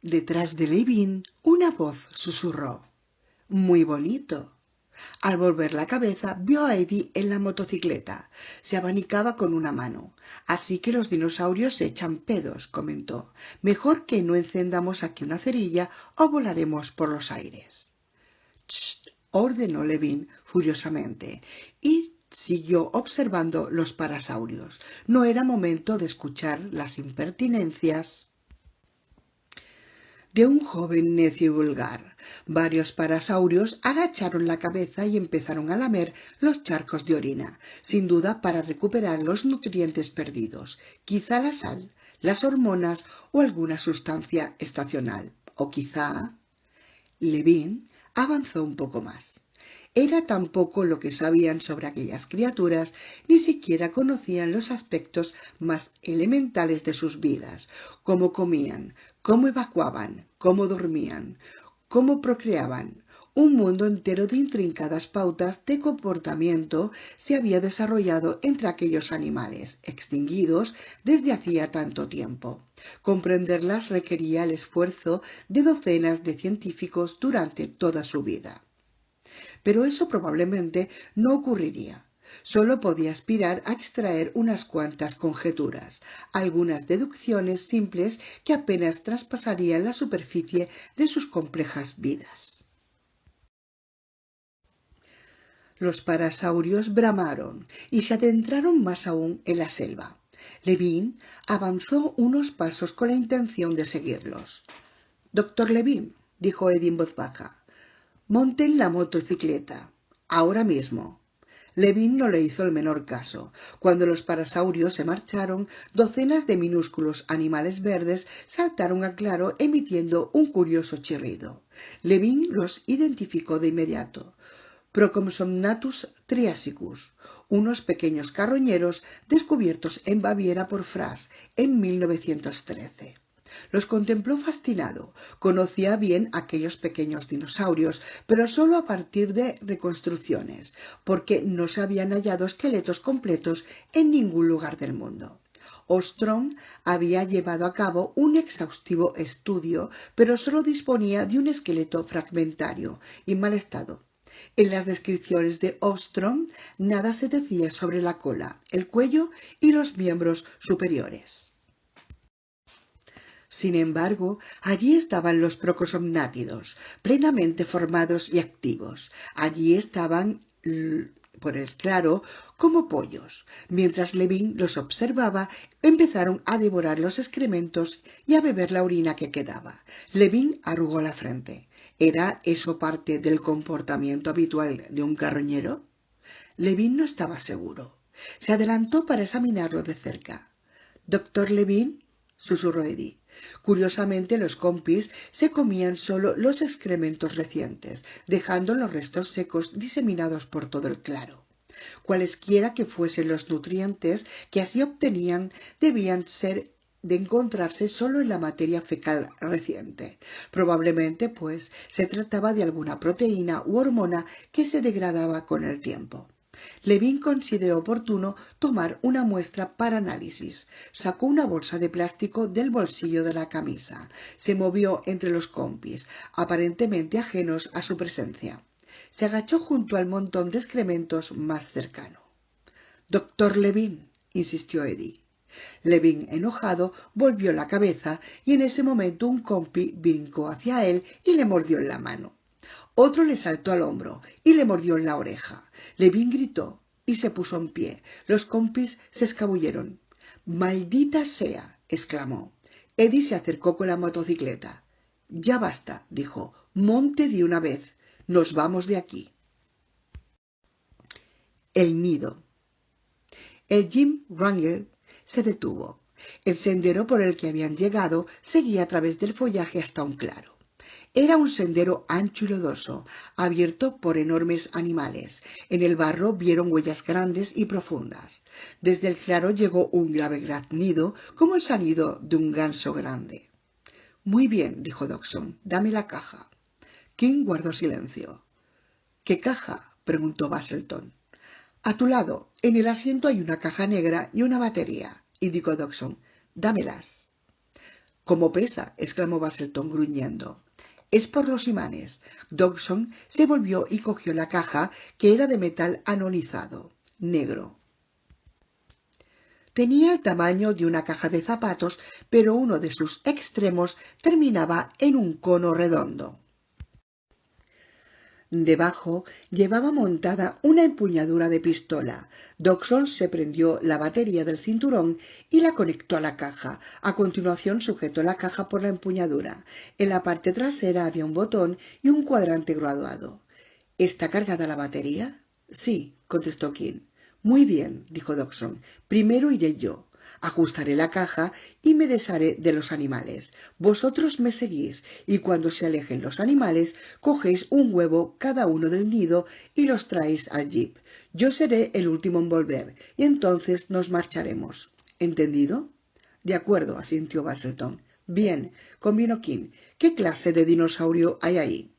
Detrás de Levin, una voz susurró: «Muy bonito». Al volver la cabeza, vio a Eddie en la motocicleta. Se abanicaba con una mano. «Así que los dinosaurios se echan pedos», comentó. «Mejor que no encendamos aquí una cerilla o volaremos por los aires». «Ch», ordenó Levin furiosamente, y siguió observando los parasaurios. No era momento de escuchar las impertinencias de un joven necio y vulgar. Varios parasaurios agacharon la cabeza y empezaron a lamer los charcos de orina, sin duda para recuperar los nutrientes perdidos, quizá la sal, las hormonas o alguna sustancia estacional. O quizá... Levin avanzó un poco más. Era tan poco lo que sabían sobre aquellas criaturas, ni siquiera conocían los aspectos más elementales de sus vidas: cómo comían, cómo evacuaban, cómo dormían, cómo procreaban. Un mundo entero de intrincadas pautas de comportamiento se había desarrollado entre aquellos animales, extinguidos desde hacía tanto tiempo. Comprenderlas requería el esfuerzo de docenas de científicos durante toda su vida. Pero eso probablemente no ocurriría. Solo podía aspirar a extraer unas cuantas conjeturas, algunas deducciones simples que apenas traspasarían la superficie de sus complejas vidas. Los parasaurios bramaron y se adentraron más aún en la selva. Levin avanzó unos pasos con la intención de seguirlos. «Doctor Levin», dijo Eddie en voz baja, «monte en la motocicleta, ahora mismo». Levin no le hizo el menor caso. Cuando los parasaurios se marcharon, docenas de minúsculos animales verdes saltaron a claro emitiendo un curioso chirrido. Levin los identificó de inmediato: Procomsomnathus triasicus, unos pequeños carroñeros descubiertos en Baviera por Frass en 1913. Los contempló fascinado. Conocía bien aquellos pequeños dinosaurios, pero solo a partir de reconstrucciones, porque no se habían hallado esqueletos completos en ningún lugar del mundo. Ostrom había llevado a cabo un exhaustivo estudio, pero solo disponía de un esqueleto fragmentario y en mal estado. En las descripciones de Ostrom nada se decía sobre la cola, el cuello y los miembros superiores. Sin embargo, allí estaban los procosomnátidos, plenamente formados y activos. Allí estaban, por el claro, como pollos. Mientras Levin los observaba, empezaron a devorar los excrementos y a beber la orina que quedaba. Levin arrugó la frente. ¿Era eso parte del comportamiento habitual de un carroñero? Levin no estaba seguro. Se adelantó para examinarlo de cerca. «Doctor Levin», susurró Eddie. Curiosamente, los compis se comían solo los excrementos recientes, dejando los restos secos diseminados por todo el claro. Cualesquiera que fuesen los nutrientes que así obtenían, debían ser de encontrarse solo en la materia fecal reciente. Probablemente, pues, se trataba de alguna proteína u hormona que se degradaba con el tiempo. Levin consideró oportuno tomar una muestra para análisis. Sacó una bolsa de plástico del bolsillo de la camisa. Se movió entre los compis, aparentemente ajenos a su presencia. Se agachó junto al montón de excrementos más cercano. «Doctor Levin», insistió Eddie. Levin, enojado, volvió la cabeza y en ese momento un compi brincó hacia él y le mordió en la mano. Otro le saltó al hombro y le mordió en la oreja. Levin gritó y se puso en pie. Los compis se escabulleron. «¡Maldita sea!», exclamó. Eddie se acercó con la motocicleta. «Ya basta», dijo. «Monte de una vez. Nos vamos de aquí». El nido. El Jim Wrangell se detuvo. El sendero por el que habían llegado seguía a través del follaje hasta un claro. Era un sendero ancho y lodoso, abierto por enormes animales. En el barro vieron huellas grandes y profundas. Desde el claro llegó un grave graznido, como el sonido de un ganso grande. «Muy bien», dijo Dodgson, «dame la caja». King guardó silencio. «¿Qué caja?», preguntó Basselton. «A tu lado, en el asiento hay una caja negra y una batería», indicó Dodgson. «Dámelas». —¡Cómo pesa! —exclamó Basselton gruñendo. —Es por los imanes. Dodgson se volvió y cogió la caja, que era de metal anodizado, negro. Tenía el tamaño de una caja de zapatos, pero uno de sus extremos terminaba en un cono redondo. Debajo llevaba montada una empuñadura de pistola. Dodgson se prendió la batería del cinturón y la conectó a la caja. A continuación sujetó la caja por la empuñadura. En la parte trasera había un botón y un cuadrante graduado. —¿Está cargada la batería? —Sí —contestó King. —Muy bien —dijo Dodgson—. Primero iré yo. Ajustaré la caja y me desharé de los animales. Vosotros me seguís, y cuando se alejen los animales, cogéis un huevo cada uno del nido y los traéis al jeep. Yo seré el último en volver, y entonces nos marcharemos. ¿Entendido? —De acuerdo —asintió Basselton. —Bien —convino King—. ¿Qué clase de dinosaurio hay ahí?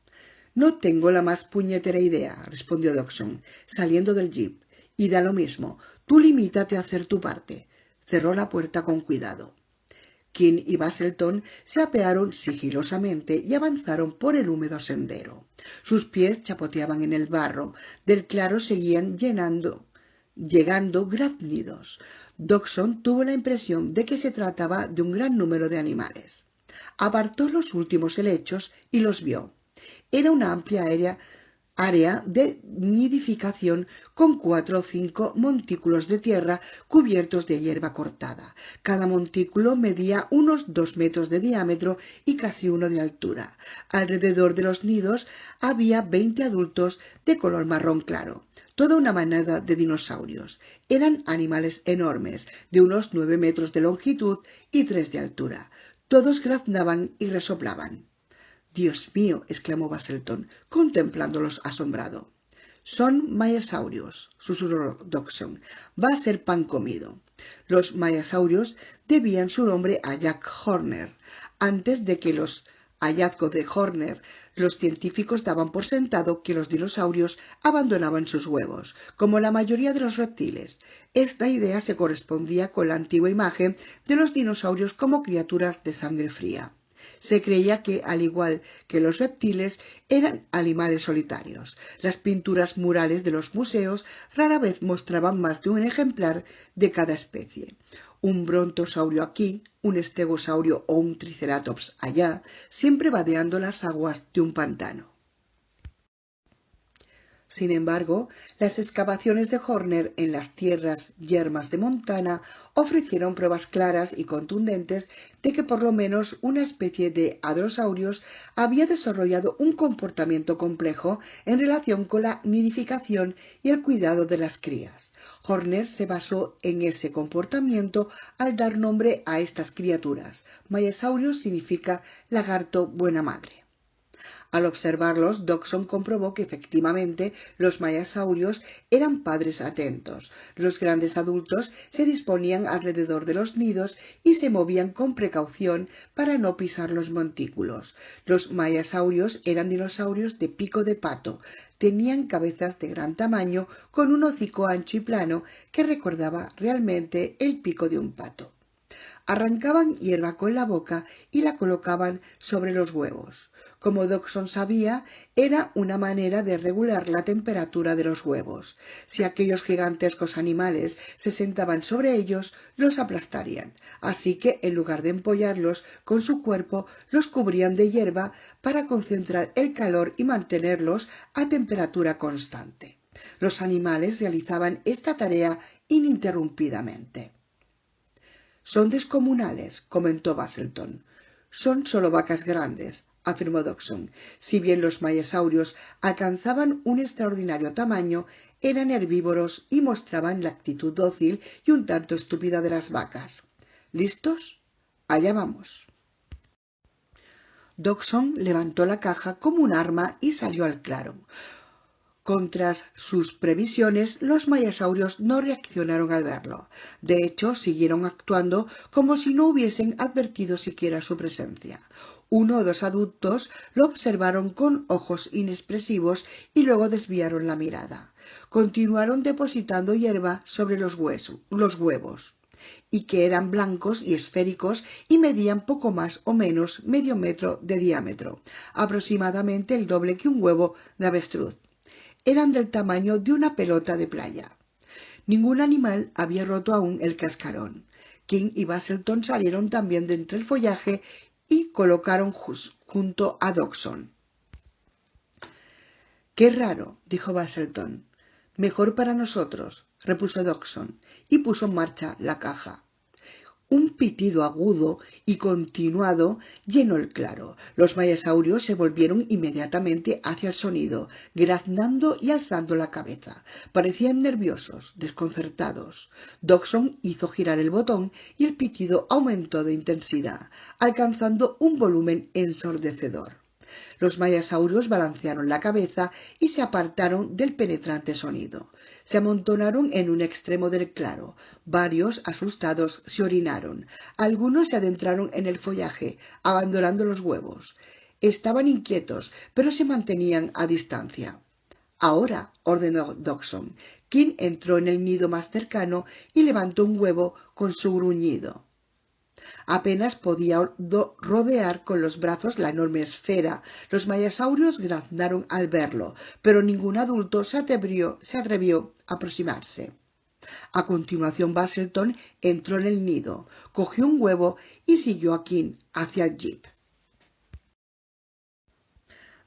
—No tengo la más puñetera idea —respondió Dodgson, saliendo del jeep—. Y da lo mismo. Tú limítate a hacer tu parte. Cerró la puerta con cuidado. King y Basselton se apearon sigilosamente y avanzaron por el húmedo sendero. Sus pies chapoteaban en el barro. Del claro seguían llegando graznidos. Dodgson tuvo la impresión de que se trataba de un gran número de animales. Apartó los últimos helechos y los vio. Era una amplia área de nidificación con 4 o 5 montículos de tierra cubiertos de hierba cortada. Cada montículo medía unos 2 metros de diámetro y casi 1 de altura. Alrededor de los nidos había 20 adultos de color marrón claro. Toda una manada de dinosaurios. Eran animales enormes, de unos 9 metros de longitud y 3 de altura. Todos graznaban y resoplaban. —Dios mío —exclamó Basselton, contemplándolos asombrado—. Son mayasaurios —susurró Dodgson—. Va a ser pan comido. Los mayasaurios debían su nombre a Jack Horner. Antes de que los hallazgos de Horner, los científicos daban por sentado que los dinosaurios abandonaban sus huevos, como la mayoría de los reptiles. Esta idea se correspondía con la antigua imagen de los dinosaurios como criaturas de sangre fría. Se creía que, al igual que los reptiles, eran animales solitarios. Las pinturas murales de los museos rara vez mostraban más de un ejemplar de cada especie. Un brontosaurio aquí, un estegosaurio o un triceratops allá, siempre vadeando las aguas de un pantano. Sin embargo, las excavaciones de Horner en las tierras yermas de Montana ofrecieron pruebas claras y contundentes de que por lo menos una especie de hadrosaurios había desarrollado un comportamiento complejo en relación con la nidificación y el cuidado de las crías. Horner se basó en ese comportamiento al dar nombre a estas criaturas. Mayasaurios significa lagarto buena madre. Al observarlos, Dodgson comprobó que efectivamente los mayasaurios eran padres atentos. Los grandes adultos se disponían alrededor de los nidos y se movían con precaución para no pisar los montículos. Los mayasaurios eran dinosaurios de pico de pato. Tenían cabezas de gran tamaño con un hocico ancho y plano que recordaba realmente el pico de un pato. Arrancaban hierba con la boca y la colocaban sobre los huevos. Como Dodgson sabía, era una manera de regular la temperatura de los huevos. Si aquellos gigantescos animales se sentaban sobre ellos, los aplastarían. Así que, en lugar de empollarlos con su cuerpo, los cubrían de hierba para concentrar el calor y mantenerlos a temperatura constante. Los animales realizaban esta tarea ininterrumpidamente. —Son descomunales —comentó Basselton. —Son solo vacas grandes —afirmó Dodgson. Si bien los mayasaurios alcanzaban un extraordinario tamaño, eran herbívoros y mostraban la actitud dócil y un tanto estúpida de las vacas. —¿Listos? Allá vamos. Dodgson levantó la caja como un arma y salió al claro. Contra sus previsiones, los mayasaurios no reaccionaron al verlo. De hecho, siguieron actuando como si no hubiesen advertido siquiera su presencia. 1 o 2 adultos lo observaron con ojos inexpresivos y luego desviaron la mirada. Continuaron depositando hierba sobre los huevos. y que eran blancos y esféricos y medían poco más o menos medio metro de diámetro, aproximadamente el doble que un huevo de avestruz. Eran del tamaño de una pelota de playa. Ningún animal había roto aún el cascarón. King y Basselton salieron también de entre el follaje y colocaron junto a Dodgson. «Qué raro», dijo Basselton. «Mejor para nosotros», repuso Dodgson, y puso en marcha la caja. Un pitido agudo y continuado llenó el claro. Los mayasaurios se volvieron inmediatamente hacia el sonido, graznando y alzando la cabeza. Parecían nerviosos, desconcertados. Dodgson hizo girar el botón y el pitido aumentó de intensidad, alcanzando un volumen ensordecedor. Los mayasaurios balancearon la cabeza y se apartaron del penetrante sonido. Se amontonaron en un extremo del claro. Varios, asustados, se orinaron. Algunos se adentraron en el follaje, abandonando los huevos. Estaban inquietos, pero se mantenían a distancia. «Ahora», ordenó Dodgson. King entró en el nido más cercano y levantó un huevo con su gruñido. Apenas podía rodear con los brazos la enorme esfera. Los mayasaurios graznaron al verlo, pero ningún adulto se atrevió a aproximarse. A continuación Basselton entró en el nido, cogió un huevo y siguió a King hacia el jeep.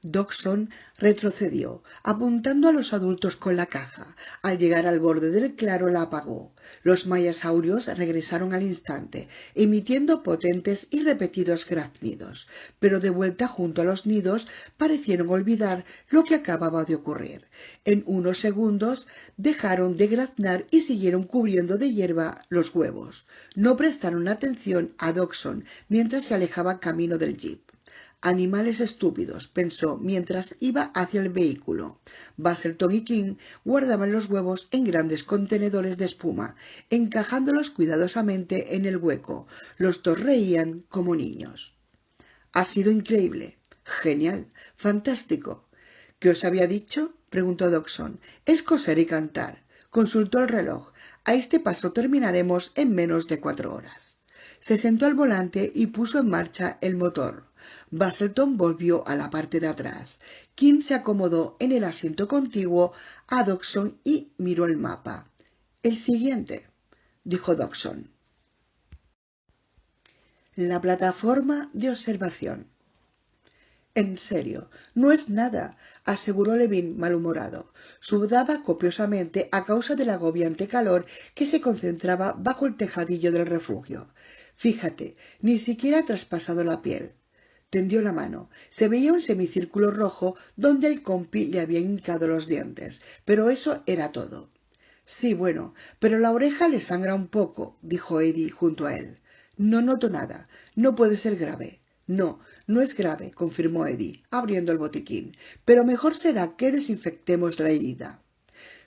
Dodgson retrocedió, apuntando a los adultos con la caja. Al llegar al borde del claro la apagó. Los mayasaurios regresaron al instante, emitiendo potentes y repetidos graznidos, pero de vuelta junto a los nidos parecieron olvidar lo que acababa de ocurrir. En unos segundos dejaron de graznar y siguieron cubriendo de hierba los huevos. No prestaron atención a Dodgson mientras se alejaba camino del jeep. «Animales estúpidos», pensó mientras iba hacia el vehículo. Basselton y King guardaban los huevos en grandes contenedores de espuma, encajándolos cuidadosamente en el hueco. Los dos reían como niños. «Ha sido increíble. Genial. Fantástico». «¿Qué os había dicho?», preguntó Dodgson. «Es coser y cantar». Consultó el reloj. «A este paso terminaremos en menos de 4 horas». Se sentó al volante y puso en marcha el motor. Basselton volvió a la parte de atrás. King se acomodó en el asiento contiguo a Dodgson y miró el mapa. «El siguiente», dijo Dodgson. La plataforma de observación. «En serio, no es nada», aseguró Levin malhumorado. Sudaba copiosamente a causa del agobiante calor que se concentraba bajo el tejadillo del refugio. «Fíjate, ni siquiera ha traspasado la piel». Tendió la mano. Se veía un semicírculo rojo donde el compi le había hincado los dientes, pero eso era todo. «Sí, bueno, pero la oreja le sangra un poco», dijo Eddie junto a él. «No noto nada. No puede ser grave». «No, no es grave», confirmó Eddie, abriendo el botiquín. «Pero mejor será que desinfectemos la herida».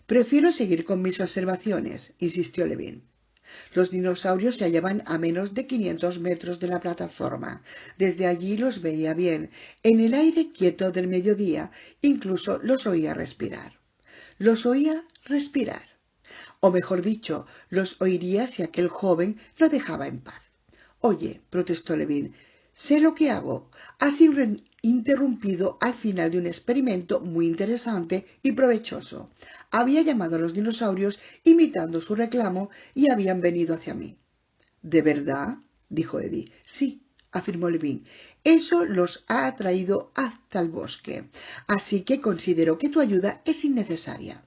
«Prefiero seguir con mis observaciones», insistió Levin. Los dinosaurios se hallaban a menos de 500 metros de la plataforma. Desde allí los veía bien. En el aire quieto del mediodía incluso los oía respirar. Los oía respirar. O mejor dicho, los oiría si aquel joven lo dejaba en paz. «Oye», protestó Levin, «sé lo que hago». Has interrumpido al final de un experimento muy interesante y provechoso. Había llamado a los dinosaurios imitando su reclamo y habían venido hacia mí. «¿De verdad?», dijo Eddie. «Sí», afirmó Levin. «Eso los ha atraído hasta el bosque. Así que considero que tu ayuda es innecesaria».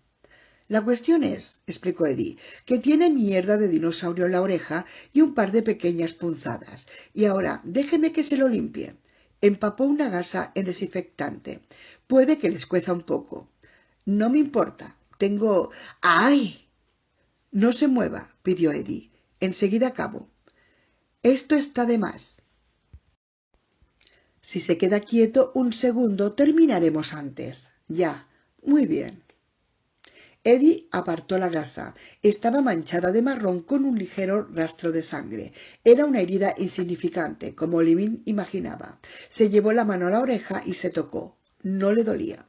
«La cuestión es», explicó Eddie, «que tiene mierda de dinosaurio en la oreja y un par de pequeñas punzadas. Y ahora déjeme que se lo limpie». Empapó una gasa en desinfectante. «Puede que les cueza un poco». «No me importa. Tengo...» «¡Ay!». «No se mueva», pidió Eddie. «Enseguida acabo». «Esto está de más». «Si se queda quieto un segundo, terminaremos antes». «Ya. Muy bien». Eddie apartó la gasa. Estaba manchada de marrón con un ligero rastro de sangre. Era una herida insignificante, como Levin imaginaba. Se llevó la mano a la oreja y se tocó. No le dolía.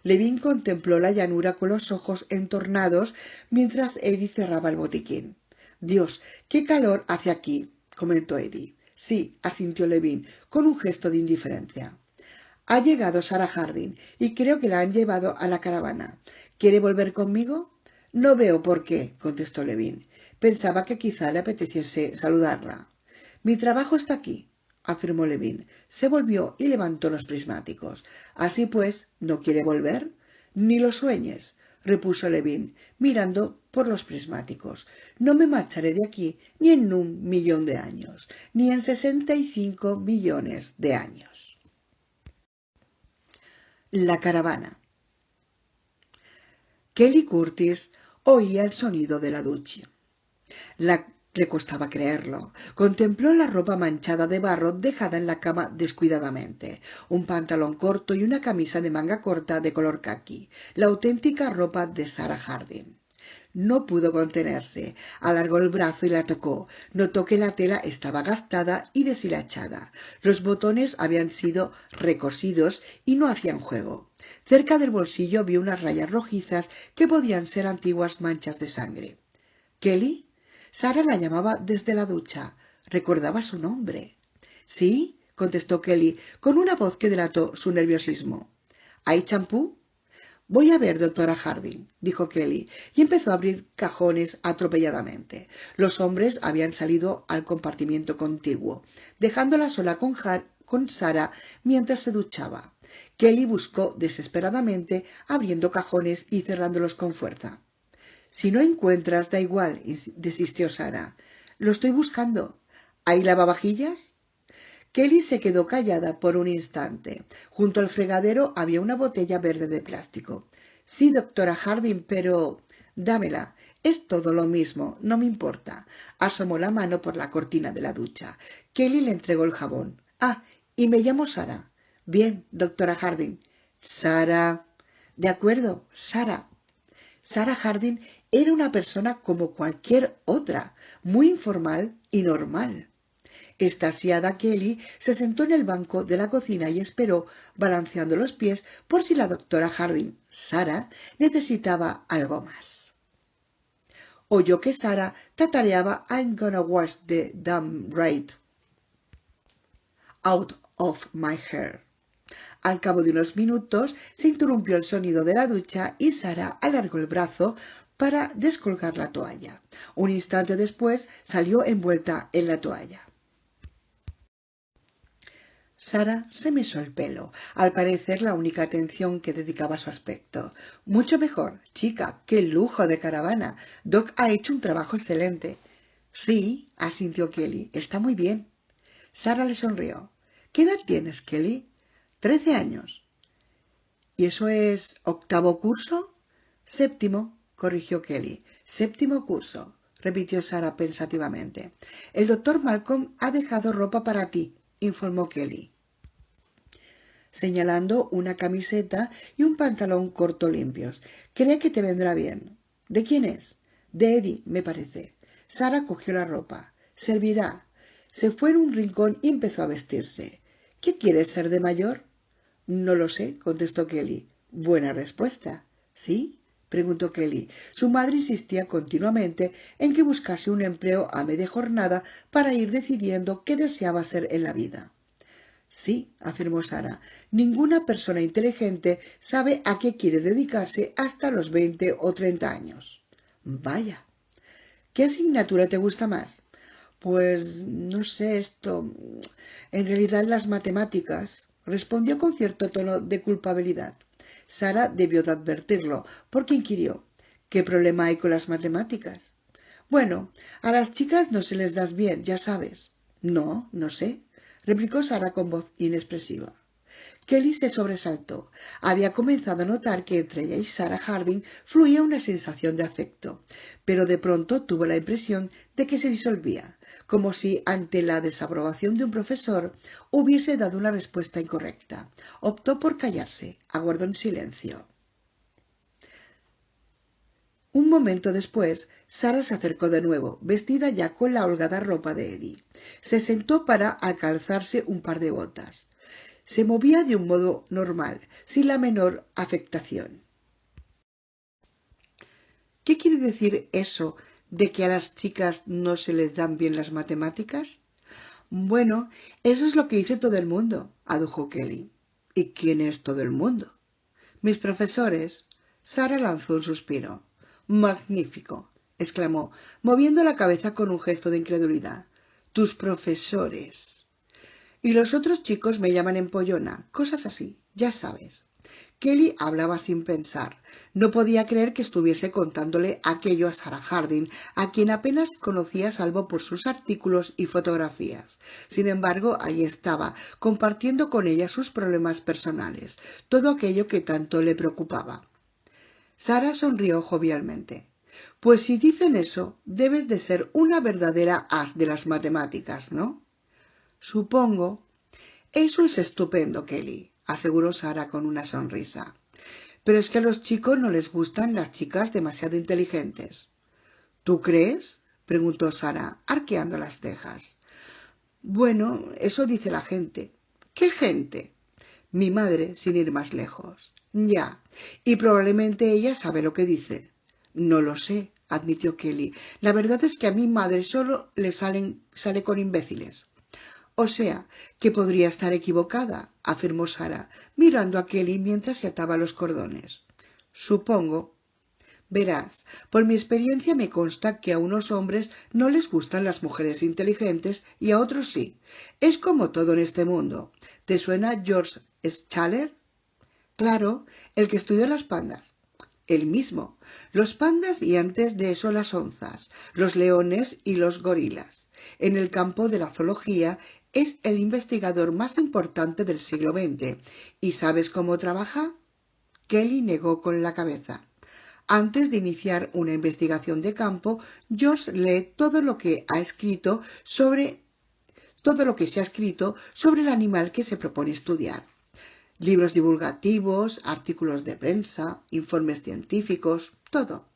Levin contempló la llanura con los ojos entornados mientras Eddie cerraba el botiquín. Dios, qué calor hace aquí, comentó Eddie. Sí, asintió Levin, con un gesto de indiferencia. Ha llegado Sarah Harding y creo que la han llevado a la caravana. ¿Quiere volver conmigo? No veo por qué, contestó Levin. Pensaba que quizá le apeteciese saludarla. Mi trabajo está aquí, afirmó Levin. Se volvió y levantó los prismáticos. Así pues, ¿no quiere volver? Ni lo sueñes, repuso Levin, mirando por los prismáticos. No me marcharé de aquí ni en 1.000.000 de años, ni en 65 millones de años. La caravana. Kelly Curtis oía el sonido de la ducha. Le costaba creerlo. Contempló la ropa manchada de barro dejada en la cama descuidadamente, un pantalón corto y una camisa de manga corta de color caqui, la auténtica ropa de Sarah Harding. No pudo contenerse. Alargó el brazo y la tocó. Notó que la tela estaba gastada y deshilachada. Los botones habían sido recosidos y no hacían juego. Cerca del bolsillo vio unas rayas rojizas que podían ser antiguas manchas de sangre. ¿Kelly? Sarah la llamaba desde la ducha. Recordaba su nombre. ¿Sí? Contestó Kelly, con una voz que delató su nerviosismo. ¿Hay champú? Voy a ver, doctora Harding, dijo Kelly, y empezó a abrir cajones atropelladamente. Los hombres habían salido al compartimiento contiguo, dejándola sola con Sarah mientras se duchaba. Kelly buscó desesperadamente, abriendo cajones y cerrándolos con fuerza. Si no encuentras, da igual, desistió Sarah. Lo estoy buscando. ¿Hay lavavajillas? Kelly se quedó callada por un instante. Junto al fregadero había una botella verde de plástico. Sí, doctora Harding, pero... Dámela. Es todo lo mismo. No me importa. Asomó la mano por la cortina de la ducha. Kelly le entregó el jabón. Ah, y me llamo Sarah. Bien, doctora Harding. Sarah. De acuerdo, Sarah. Sarah Harding era una persona como cualquier otra, muy informal y normal. Extasiada, Kelly se sentó en el banco de la cocina y esperó, balanceando los pies, por si la doctora Harding, Sarah, necesitaba algo más. Oyó que Sarah tatareaba I'm gonna wash the damn right out of my hair. Al cabo de unos minutos se interrumpió el sonido de la ducha y Sarah alargó el brazo para descolgar la toalla. Un instante después salió envuelta en la toalla. Sarah se mesó el pelo, al parecer la única atención que dedicaba a su aspecto. Mucho mejor, chica, qué lujo de caravana. Doc ha hecho un trabajo excelente. Sí, asintió Kelly, está muy bien. Sarah le sonrió. ¿Qué edad tienes, Kelly? 13 años. ¿Y eso es octavo curso? Séptimo, corrigió Kelly. Séptimo curso, repitió Sarah pensativamente. El doctor Malcolm ha dejado ropa para ti, informó Kelly, señalando una camiseta y un pantalón corto limpios. Cree que te vendrá bien. ¿De quién es? De Eddie, me parece. Sarah cogió la ropa. Servirá. Se fue en un rincón y empezó a vestirse. ¿Qué quieres ser de mayor? No lo sé, contestó Kelly. Buena respuesta. ¿Sí? Preguntó Kelly. Su madre insistía continuamente en que buscase un empleo a media jornada para ir decidiendo qué deseaba ser en la vida. Sí, afirmó Sarah. Ninguna persona inteligente sabe a qué quiere dedicarse hasta los 20 o 30 años. Vaya. ¿Qué asignatura te gusta más? Pues no sé esto. En realidad las matemáticas, respondió con cierto tono de culpabilidad. Sarah debió de advertirlo, porque inquirió. ¿Qué problema hay con las matemáticas? Bueno, a las chicas no se les das bien, ya sabes. No, no sé, replicó Sarah con voz inexpresiva. Kelly se sobresaltó. Había comenzado a notar que entre ella y Sarah Harding fluía una sensación de afecto, pero de pronto tuvo la impresión de que se disolvía, como si ante la desaprobación de un profesor hubiese dado una respuesta incorrecta. Optó por callarse, aguardó en silencio. Un momento después, Sarah se acercó de nuevo, vestida ya con la holgada ropa de Eddie. Se sentó para calzarse un par de botas. Se movía de un modo normal, sin la menor afectación. ¿Qué quiere decir eso ¿De que a las chicas no se les dan bien las matemáticas? Bueno, eso es lo que dice todo el mundo, adujo Kelly. ¿Y quién es todo el mundo? Mis profesores. Sara lanzó un suspiro. Magnífico, exclamó, moviendo la cabeza con un gesto de incredulidad. Tus profesores. Y los otros chicos me llaman empollona, cosas así, ya sabes. Kelly hablaba sin pensar. No podía creer que estuviese contándole aquello a Sarah Harding, a quien apenas conocía salvo por sus artículos y fotografías. Sin embargo, allí estaba, compartiendo con ella sus problemas personales, todo aquello que tanto le preocupaba. Sarah sonrió jovialmente. Pues si dicen eso, debes de ser una verdadera as de las matemáticas, ¿no? Supongo. Eso es estupendo, Kelly, aseguró Sarah con una sonrisa. Pero es que a los chicos no les gustan las chicas demasiado inteligentes. ¿Tú crees? Preguntó Sarah, arqueando las cejas. Bueno, eso dice la gente. ¿Qué gente? Mi madre, sin ir más lejos. Ya, y probablemente ella sabe lo que dice. No lo sé, admitió Kelly. La verdad es que a mi madre solo le sale con imbéciles. O sea, que podría estar equivocada, afirmó Sarah, mirando a Kelly mientras se ataba los cordones. Supongo. Verás, por mi experiencia me consta que a unos hombres no les gustan las mujeres inteligentes y a otros sí. Es como todo en este mundo. ¿Te suena George Schaller? Claro, el que estudió las pandas. El mismo. Los pandas y antes de eso las onzas, los leones y los gorilas. En el campo de la zoología es el investigador más importante del siglo XX. ¿Y sabes cómo trabaja? Kelly negó con la cabeza. Antes de iniciar una investigación de campo, George lee todo lo que se ha escrito sobre el animal que se propone estudiar. Libros divulgativos, artículos de prensa, informes científicos, todo.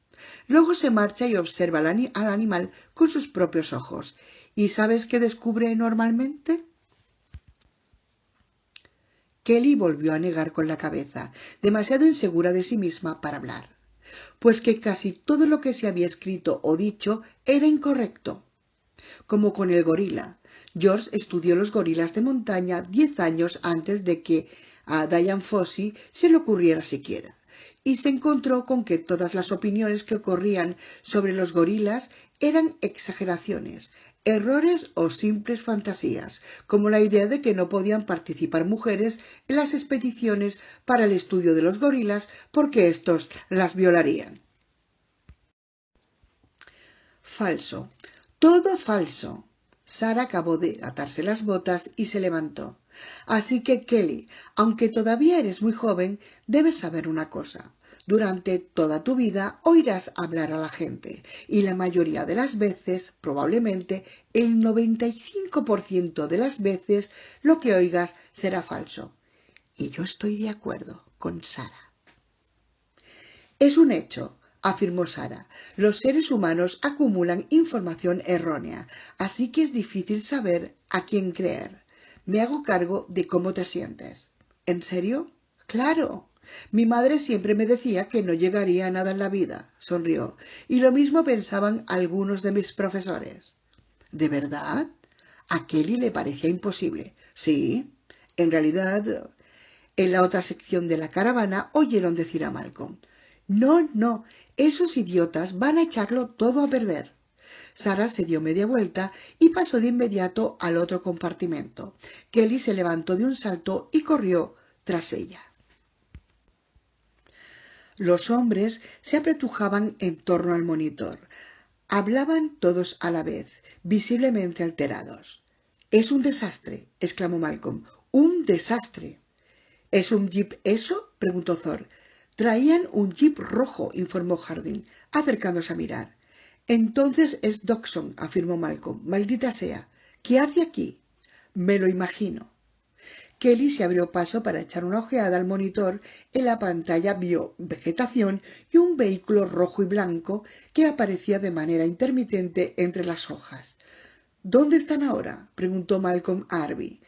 Luego se marcha y observa al animal con sus propios ojos. ¿Y sabes qué descubre normalmente? Kelly volvió a negar con la cabeza, demasiado insegura de sí misma para hablar. Pues que casi todo lo que se había escrito o dicho era incorrecto. Como con el gorila. George estudió los gorilas de montaña 10 años antes de que a Dian Fossey se le ocurriera siquiera, y se encontró con que todas las opiniones que corrían sobre los gorilas eran exageraciones, errores o simples fantasías, como la idea de que no podían participar mujeres en las expediciones para el estudio de los gorilas porque éstos las violarían. Falso. Todo falso. Sarah acabó de atarse las botas y se levantó. Así que, Kelly, aunque todavía eres muy joven, debes saber una cosa. Durante toda tu vida oirás hablar a la gente, y la mayoría de las veces, probablemente el 95% de las veces, lo que oigas será falso. Y yo estoy de acuerdo con Sarah. Es un hecho, afirmó Sarah. Los seres humanos acumulan información errónea, así que es difícil saber a quién creer. Me hago cargo de cómo te sientes. ¿En serio? Claro. Mi madre siempre me decía que no llegaría a nada en la vida, sonrió, y lo mismo pensaban algunos de mis profesores. ¿De verdad? A Kelly le parecía imposible. Sí, en realidad. En la otra sección de la caravana oyeron decir a Malcolm: No, no, esos idiotas van a echarlo todo a perder. Sarah se dio media vuelta y pasó de inmediato al otro compartimento. Kelly se levantó de un salto y corrió tras ella. Los hombres se apretujaban en torno al monitor. Hablaban todos a la vez, visiblemente alterados. «Es un desastre», exclamó Malcolm. «¡Un desastre!» ¿Es un jeep eso?, preguntó Thor. Traían un jeep rojo, informó Harding, acercándose a mirar. Entonces es Dodgson, afirmó Malcolm. Maldita sea. ¿Qué hace aquí? Me lo imagino. Kelly se abrió paso para echar una ojeada al monitor. En la pantalla vio vegetación y un vehículo rojo y blanco que aparecía de manera intermitente entre las hojas. ¿Dónde están ahora?, preguntó Malcolm a Arby.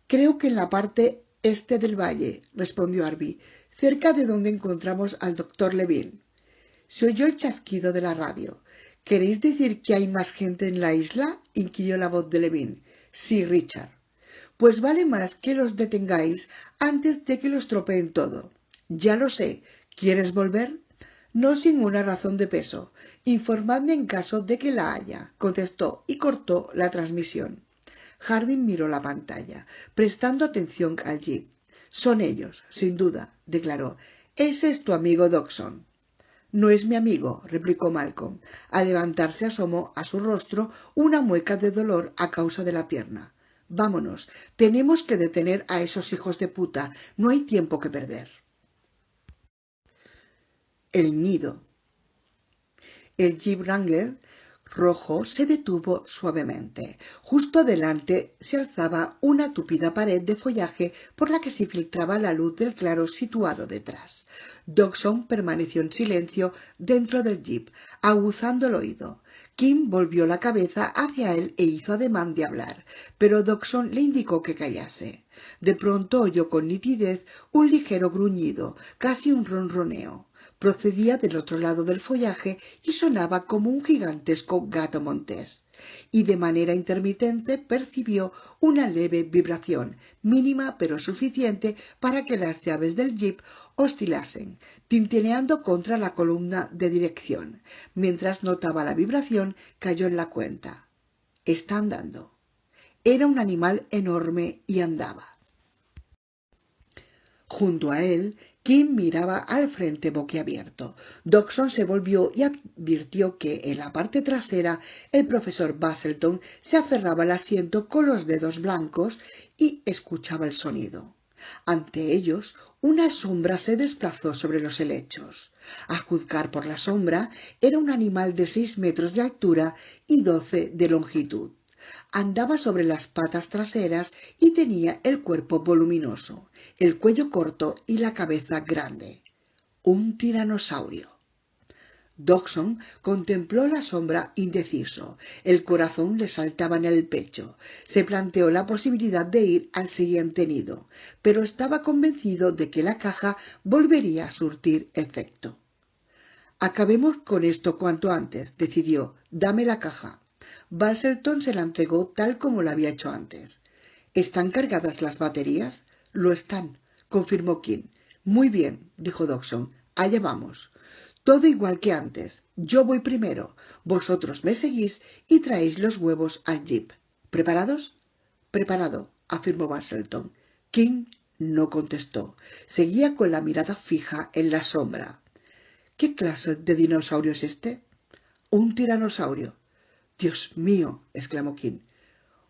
Creo que en la parte este del valle, respondió Arby, cerca de donde encontramos al doctor Levine. Se oyó el chasquido de la radio. ¿Queréis decir que hay más gente en la isla?, inquirió la voz de Levin. Sí, Richard. Pues vale más que los detengáis antes de que lo estropeen todo. Ya lo sé. ¿Quieres volver? No sin una razón de peso. Informadme en caso de que la haya, contestó y cortó la transmisión. Harding miró la pantalla, prestando atención al jeep. Son ellos, sin duda, declaró. Ese es tu amigo Dodgson. No es mi amigo, replicó Malcolm. Al levantarse asomó a su rostro una mueca de dolor a causa de la pierna. Vámonos, tenemos que detener a esos hijos de puta. No hay tiempo que perder. El nido. El Jeep Wrangler rojo se detuvo suavemente. Justo delante se alzaba una tupida pared de follaje por la que se filtraba la luz del claro situado detrás. Dodgson permaneció en silencio dentro del jeep, aguzando el oído. Kim volvió la cabeza hacia él e hizo ademán de hablar, pero Dodgson le indicó que callase. De pronto oyó con nitidez un ligero gruñido, casi un ronroneo. Procedía del otro lado del follaje y sonaba como un gigantesco gato montés. Y de manera intermitente percibió una leve vibración, mínima pero suficiente para que las llaves del jeep oscilasen, tintineando contra la columna de dirección. Mientras notaba la vibración, cayó en la cuenta. Está andando. Era un animal enorme y andaba. Junto a él, Kim miraba al frente boquiabierto. Dodgson se volvió y advirtió que en la parte trasera el profesor Busselton se aferraba al asiento con los dedos blancos y escuchaba el sonido. Ante ellos, una sombra se desplazó sobre los helechos. A juzgar por la sombra, era un animal de 6 metros de altura y 12 de longitud. Andaba sobre las patas traseras y tenía el cuerpo voluminoso, el cuello corto y la cabeza grande. Un tiranosaurio. Dodgson contempló la sombra indeciso. El corazón le saltaba en el pecho. Se planteó la posibilidad de ir al siguiente nido, pero estaba convencido de que la caja volvería a surtir efecto. Acabemos con esto cuanto antes, decidió. Dame la caja. Busselton se la entregó tal como lo había hecho antes. ¿Están cargadas las baterías? Lo están, confirmó Kim. Muy bien, dijo Dodgson. Allá vamos. Todo igual que antes. Yo voy primero. Vosotros me seguís y traéis los huevos al jeep. ¿Preparados? Preparado, afirmó Busselton. Kim no contestó. Seguía con la mirada fija en la sombra. ¿Qué clase de dinosaurio es este? Un tiranosaurio. Dios mío, exclamó Kim.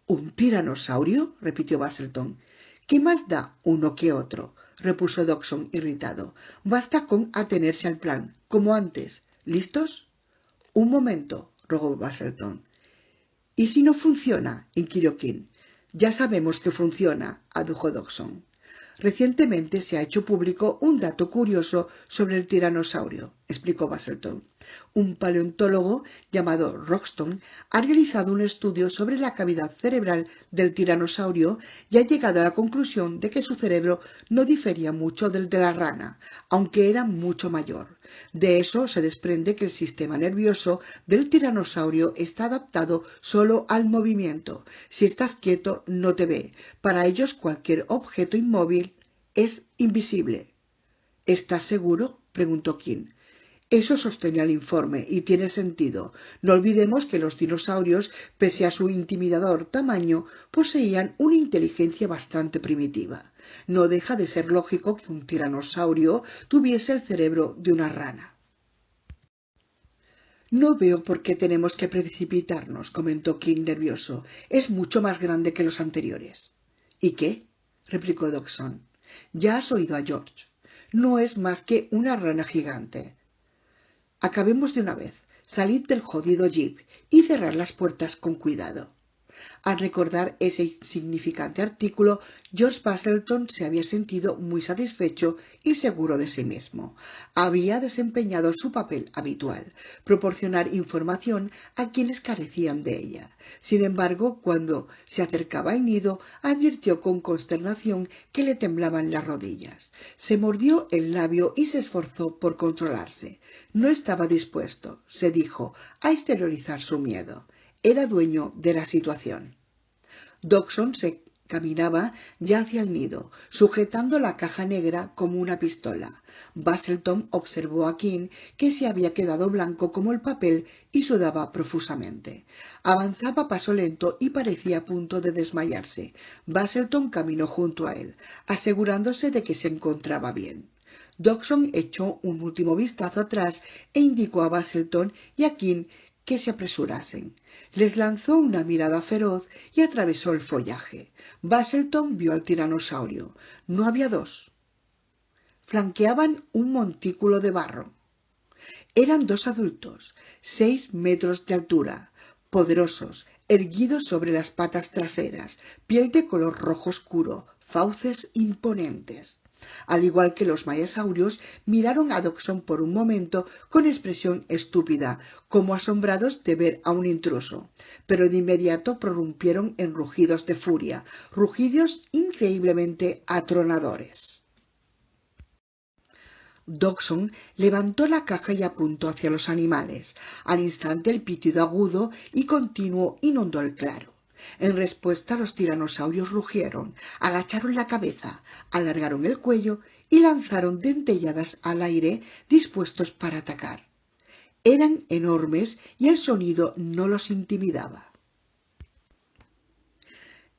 ¿Un tiranosaurio?, repitió Busselton. ¿Qué más da uno que otro?, repuso Dodgson irritado. Basta con atenerse al plan, como antes. ¿Listos? Un momento, rogó Busselton. ¿Y si no funciona?, inquirió Kim. Ya sabemos que funciona, adujo Dodgson. Recientemente se ha hecho público un dato curioso sobre el tiranosaurio, explicó Busselton. Un paleontólogo llamado Roxton ha realizado un estudio sobre la cavidad cerebral del tiranosaurio y ha llegado a la conclusión de que su cerebro no difería mucho del de la rana, aunque era mucho mayor. De eso se desprende que el sistema nervioso del tiranosaurio está adaptado solo al movimiento. Si estás quieto, no te ve. Para ellos cualquier objeto inmóvil es invisible. ¿Estás seguro?, preguntó Kim. Eso sostenía el informe y tiene sentido. No olvidemos que los dinosaurios, pese a su intimidador tamaño, poseían una inteligencia bastante primitiva. No deja de ser lógico que un tiranosaurio tuviese el cerebro de una rana. No veo por qué tenemos que precipitarnos, comentó Kim nervioso. Es mucho más grande que los anteriores. ¿Y qué?, replicó Dodgson. Ya has oído a George. No es más que una rana gigante. Acabemos de una vez. Salid del jodido jeep y cerrad las puertas con cuidado. Al recordar ese insignificante artículo, George Basselton se había sentido muy satisfecho y seguro de sí mismo. Había desempeñado su papel habitual, proporcionar información a quienes carecían de ella. Sin embargo, cuando se acercaba al nido, advirtió con consternación que le temblaban las rodillas. Se mordió el labio y se esforzó por controlarse. No estaba dispuesto, se dijo, a exteriorizar su miedo. Era dueño de la situación. Dodgson se caminaba ya hacia el nido, sujetando la caja negra como una pistola. Basselton observó a King, que se había quedado blanco como el papel y sudaba profusamente. Avanzaba a paso lento y parecía a punto de desmayarse. Basselton caminó junto a él, asegurándose de que se encontraba bien. Dodgson echó un último vistazo atrás e indicó a Basselton y a King que se apresurasen. Les lanzó una mirada feroz y atravesó el follaje. Basselton vio al tiranosaurio. No había dos. Flanqueaban un montículo de barro. Eran dos adultos, 6 metros de altura, poderosos, erguidos sobre las patas traseras, piel de color rojo oscuro, fauces imponentes. Al igual que los mayasaurios, miraron a Dodgson por un momento con expresión estúpida, como asombrados de ver a un intruso, pero de inmediato prorrumpieron en rugidos de furia, rugidos increíblemente atronadores. Dodgson levantó la caja y apuntó hacia los animales. Al instante el pitido agudo y continuo inundó el claro. En respuesta los tiranosaurios rugieron, agacharon la cabeza, alargaron el cuello y lanzaron dentelladas al aire dispuestos para atacar. Eran enormes y el sonido no los intimidaba.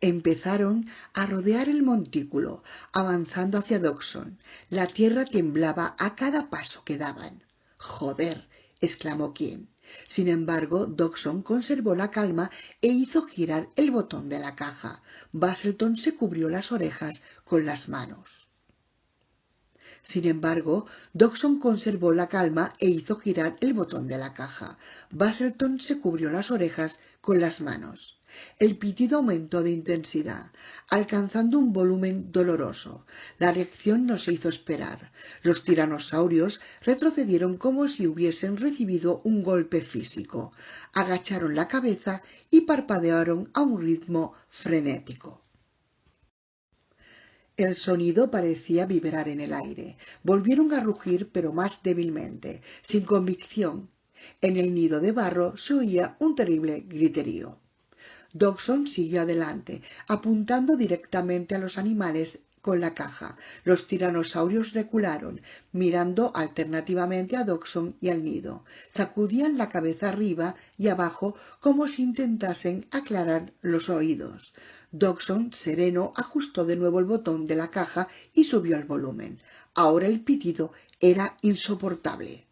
Empezaron a rodear el montículo, avanzando hacia Dodgson. La tierra temblaba a cada paso que daban. «¡Joder!», exclamó King. Sin embargo, Dodgson conservó la calma e hizo girar el botón de la caja. Basselton se cubrió las orejas con las manos. Sin embargo, Dodgson conservó la calma e hizo girar el botón de la caja. Basselton se cubrió las orejas con las manos. El pitido aumentó de intensidad, alcanzando un volumen doloroso. La reacción no se hizo esperar. Los tiranosaurios retrocedieron como si hubiesen recibido un golpe físico. Agacharon la cabeza y parpadearon a un ritmo frenético. El sonido parecía vibrar en el aire. Volvieron a rugir, pero más débilmente, sin convicción. En el nido de barro se oía un terrible griterío. Dodgson siguió adelante, apuntando directamente a los animales con la caja. Los tiranosaurios recularon, mirando alternativamente a Dodgson y al nido. Sacudían la cabeza arriba y abajo como si intentasen aclarar los oídos. Dodgson, sereno, ajustó de nuevo el botón de la caja y subió el volumen. Ahora el pitido era insoportable.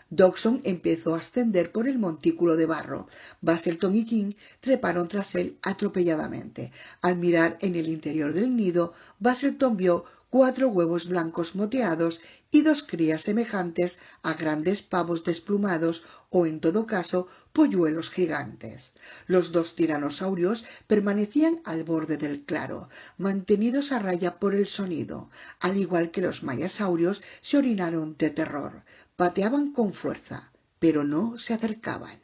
Dodgson empezó a ascender por el montículo de barro. Basselton y King treparon tras él atropelladamente. Al mirar en el interior del nido, Basselton vio 4 huevos blancos moteados y 2 crías semejantes a grandes pavos desplumados o, en todo caso, polluelos gigantes. Los 2 tiranosaurios permanecían al borde del claro, mantenidos a raya por el sonido. Al igual que los mayasaurios, se orinaron de terror. Pateaban con fuerza, pero no se acercaban.